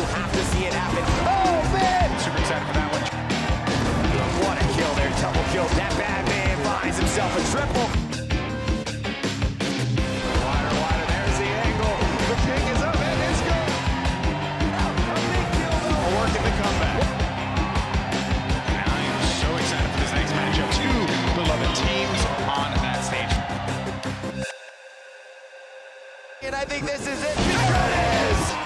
You have to see it happen. Oh, man! Super excited for that one. What a kill there. Double kill. That bad man finds himself a triple. Wider, wider. There's the angle. The pick is up, and it's good. A big kill, though. Working the comeback. And I am so excited for this next matchup. Two beloved teams on that stage. And I think this is it. There it is!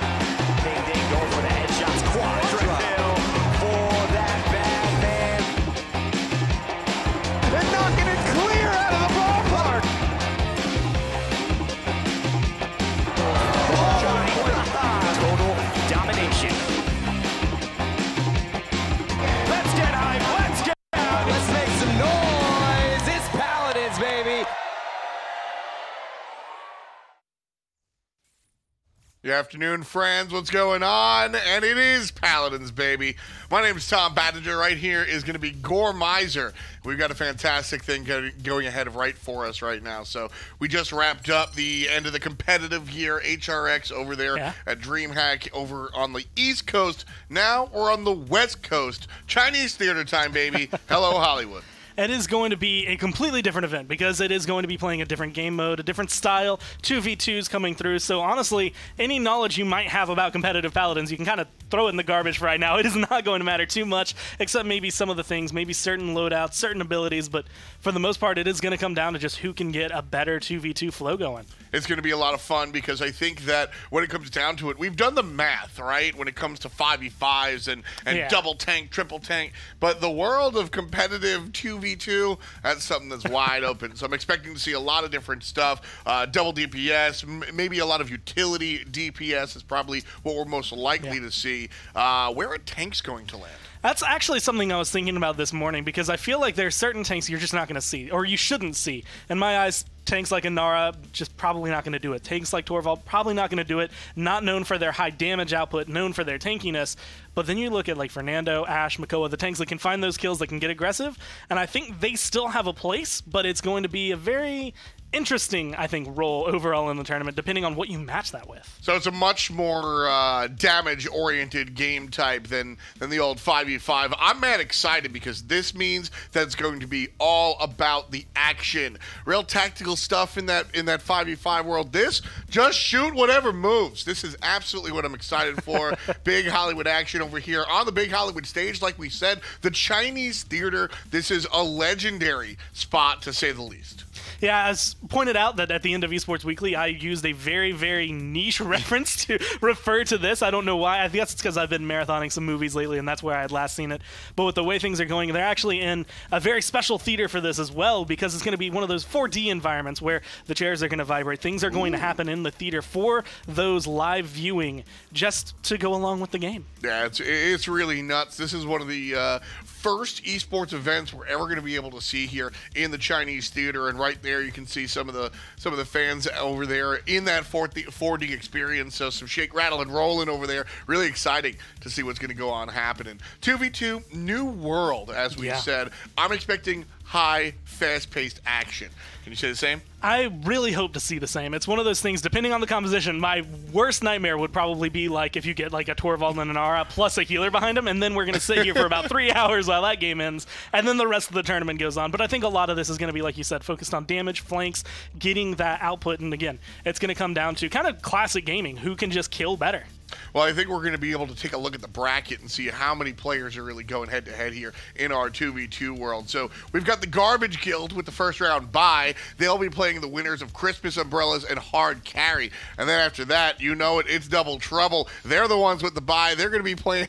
Ding ding going for the headshots. Quadra kill for that bad man. They're knocking it clear out of the ballpark. Total domination. Let's get hype. Let's get out. Let's make some noise. It's Paladins, baby. Good afternoon, friends. What's going on? And it is Paladins, baby. My name is Tom Battinger. Right here is going to be Gore Miser. We've got a fantastic thing going ahead of right for us right now. So we just wrapped up the end of the competitive year, HRX over there at DreamHack over on the East Coast. Now we're on the West Coast. Chinese theater time, baby. Hello, Hollywood. It is going to be a completely different event because it is going to be playing a different game mode, a different style, 2v2s coming through. So honestly, any knowledge you might have about competitive Paladins, you can kind of throw it in the garbage for right now. It is not going to matter too much, except maybe some of the things, maybe certain loadouts, certain abilities. But for the most part, it is going to come down to just who can get a better 2v2 flow going. It's going to be a lot of fun because I think that when it comes down to it, we've done the math, right, when it comes to 5v5s and double tank, triple tank. But the world of competitive 2v2, that's something that's wide open. So I'm expecting to see a lot of different stuff. Double DPS, maybe a lot of utility DPS is probably what we're most likely to see. Where are tanks going to land? That's actually something I was thinking about this morning because I feel like there are certain tanks you're just not going to see, or you shouldn't see. In my eyes, tanks like Inara, just probably not going to do it. Tanks like Torvald, probably not going to do it. Not known for their high damage output, known for their tankiness. But then you look at like Fernando, Ashe, Makoa, the tanks that can find those kills, that can get aggressive, and I think they still have a place, but it's going to be a very interesting, I think, role overall in the tournament, depending on what you match that with. So it's a much more damage-oriented game type than the old 5v5. I'm mad excited because this means that it's going to be all about the action. Real tactical stuff in that 5v5 world. This, just shoot whatever moves. This is absolutely what I'm excited for. Big Hollywood action over here on the Big Hollywood stage. Like we said, the Chinese theater, this is a legendary spot, to say the least. Yeah, as pointed out that at the end of Esports Weekly, I used a very, very niche reference to refer to this. I don't know why. I guess it's because I've been marathoning some movies lately, and that's where I had last seen it. But with the way things are going, they're actually in a very special theater for this as well, because it's going to be one of those 4D environments where the chairs are going to vibrate. Things are going to happen in the theater for those live viewing, just to go along with the game. Yeah, it's really nuts. This is one of the first esports events we're ever going to be able to see here in the Chinese theater, and right there you can see some of the fans over there in that 4D experience. So some shake, rattle, and rolling over there. Really exciting to see what's going to go on happening. 2v2, new world, as we said. I'm expecting high, fast-paced action. Can you say the same? I really hope to see the same. It's one of those things, depending on the composition, my worst nightmare would probably be like if you get like a Torvald and an Ara plus a healer behind him, and then we're going to sit here for about 3 hours while that game ends, and then the rest of the tournament goes on. But I think a lot of this is going to be, like you said, focused on damage, flanks, getting that output, and again, it's going to come down to kind of classic gaming, who can just kill better. Well, I think we're going to be able to take a look at the bracket and see how many players are really going head-to-head here in our 2v2 world. So we've got the Garbage Guild with the first round bye. They'll be playing the winners of Christmas Umbrellas and Hard Carry. And then after that, you know it, it's Double Trouble. They're the ones with the bye. They're going to be playing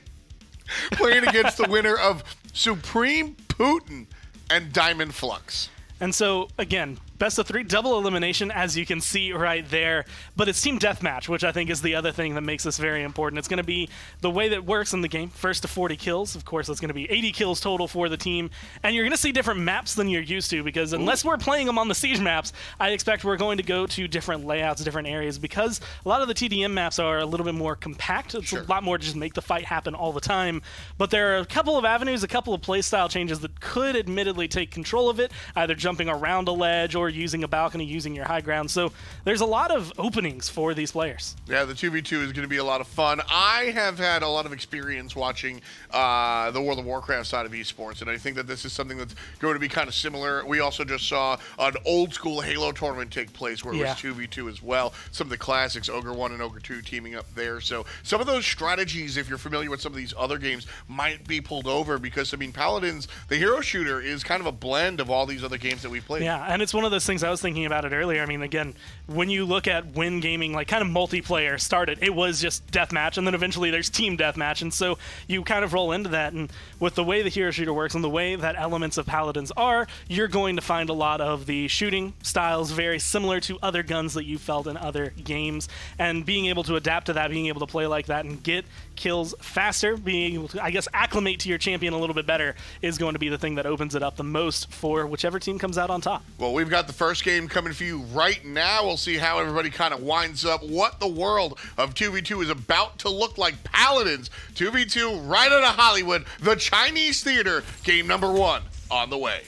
against the winner of Supreme Putin and Diamond Flux. And so, again, best of 3, double elimination, as you can see right there. But it's team deathmatch, which I think is the other thing that makes this very important. It's going to be the way that it works in the game. First to 40 kills. Of course, that's going to be 80 kills total for the team. And you're going to see different maps than you're used to, because unless we're playing them on the Siege maps, I expect we're going to go to different layouts, different areas, because a lot of the TDM maps are a little bit more compact. It's a lot more to just make the fight happen all the time. But there are a couple of avenues, a couple of playstyle changes that could admittedly take control of it, either jumping around a ledge or using a balcony, using your high ground. So there's a lot of openings for these players. Yeah, the 2v2 is going to be a lot of fun. I have had a lot of experience watching the World of Warcraft side of esports, and I think that this is something that's going to be kind of similar. We also just saw an old school Halo tournament take place where it was 2v2 as well. Some of the classics, Ogre 1 and Ogre 2 teaming up there. So some of those strategies, if you're familiar with some of these other games, might be pulled over because, I mean, Paladins, the hero shooter, is kind of a blend of all these other games that we've played. Yeah, and it's one of those things, I was thinking about it earlier. I mean, again, when you look at when gaming, like kind of multiplayer started, it was just deathmatch, and then eventually there's team deathmatch, and so you kind of roll into that. And with the way the hero shooter works and the way that elements of Paladins are, you're going to find a lot of the shooting styles very similar to other guns that you felt in other games, and being able to adapt to that, being able to play like that and get kills faster, being able to, I guess, acclimate to your champion a little bit better is going to be the thing that opens it up the most for whichever team comes out on top. Well, we've got the first game coming for you right now. We'll see how everybody kind of winds up, what the world of 2v2 is about to look like. Paladins 2v2 right out of Hollywood, the Chinese Theater, game number 1 on the way.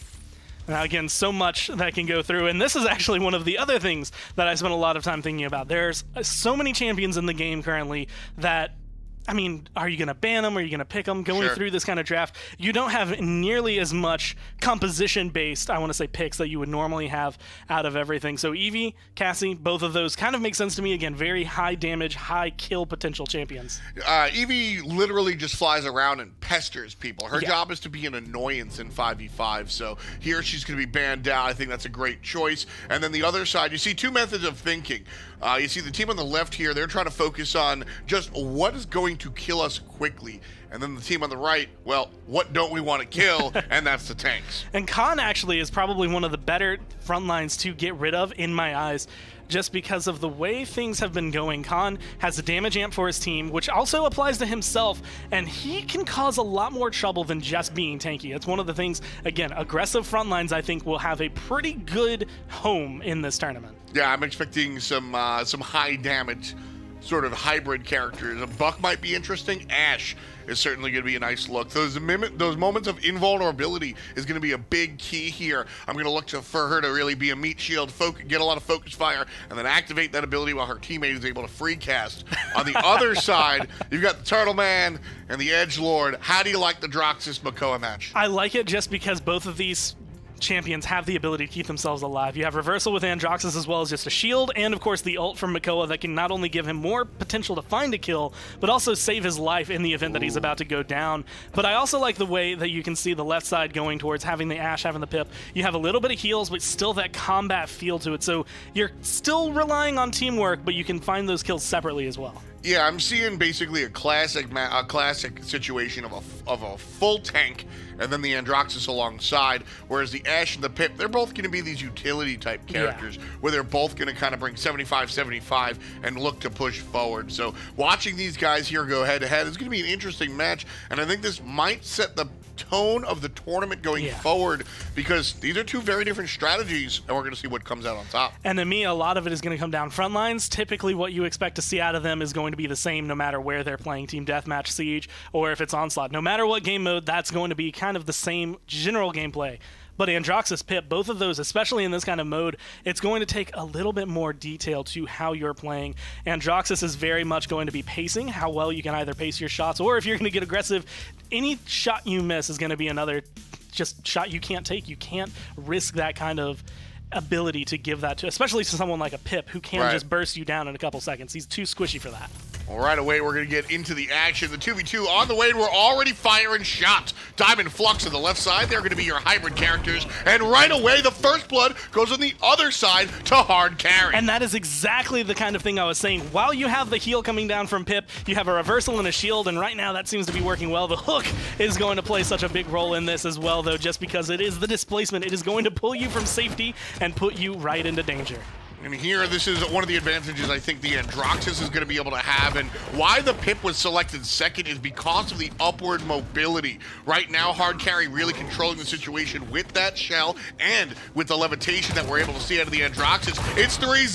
Now, again, so much that can go through, and this is actually one of the other things that I spent a lot of time thinking about. There's so many champions in the game currently that, I mean, are you going to ban them? Are you going to pick them? Going through this kind of draft, you don't have nearly as much composition-based, I want to say, picks that you would normally have out of everything. So Eevee, Cassie, both of those kind of make sense to me. Again, very high damage, high kill potential champions. Eevee literally just flies around and pesters people. Her job is to be an annoyance in 5v5, so here she's going to be banned down. I think that's a great choice. And then the other side, you see two methods of thinking. You see the team on the left here, they're trying to focus on just what is going to kill us quickly. And then the team on the right, well, what don't we want to kill? And that's the tanks. And Khan actually is probably one of the better front lines to get rid of in my eyes, just because of the way things have been going. Khan has a damage amp for his team, which also applies to himself, and he can cause a lot more trouble than just being tanky. It's one of the things, again, aggressive front lines, I think, will have a pretty good home in this tournament. Yeah, I'm expecting some high damage sort of hybrid characters. A Buck might be interesting. Ash is certainly going to be a nice look. Those moments of invulnerability is going to be a big key here. I'm going to look for her to really be a meat shield, get a lot of focus fire, and then activate that ability while her teammate is able to free cast. On the other side, you've got the Turtle Man and the Edgelord. How do you like the Droxus Makoa match? I like it just because both of these champions have the ability to keep themselves alive. You have reversal with Androxus as well as just a shield, and of course the ult from Makoa that can not only give him more potential to find a kill, but also save his life in the event that he's about to go down. But I also like the way that you can see the left side going towards having the Ashe, having the Pip. You have a little bit of heals, but still that combat feel to it. So you're still relying on teamwork, but you can find those kills separately as well. Yeah, I'm seeing basically a classic situation of a full tank and then the Androxus alongside, whereas the Ashe and the Pip, they're both going to be these utility type characters where they're both going to kind of bring 75-75 and look to push forward. So watching these guys here go head to head is going to be an interesting match, and I think this might set the tone of the tournament going forward, because these are two very different strategies, and we're going to see what comes out on top. And to me, a lot of it is going to come down front lines. Typically what you expect to see out of them is going to be the same no matter where they're playing Team Deathmatch, Siege, or if it's Onslaught. No matter what game mode, that's going to be kind of the same general gameplay. But Androxus, Pip, both of those, especially in this kind of mode, it's going to take a little bit more detail to how you're playing. Androxus is very much going to be pacing, how well you can either pace your shots, or if you're going to get aggressive, any shot you miss is going to be another just shot you can't take. You can't risk that kind of ability to give that to, especially to someone like a Pip who can just burst you down in a couple seconds. He's too squishy for that. Well, right away, we're going to get into the action. The 2v2 on the way, and we're already firing shots. Diamond Flux on the left side. They're going to be your hybrid characters. And right away, the first blood goes on the other side to hard carry. And that is exactly the kind of thing I was saying. While you have the heal coming down from Pip, you have a reversal and a shield, and right now that seems to be working well. The hook is going to play such a big role in this as well, though, just because it is the displacement. It is going to pull you from safety and put you right into danger. And here, this is one of the advantages I think the Androxus is going to be able to have, and why the Pip was selected second is because of the upward mobility. Right now, hard carry really controlling the situation with that shell and with the levitation that we're able to see out of the Androxus. It's 3-0.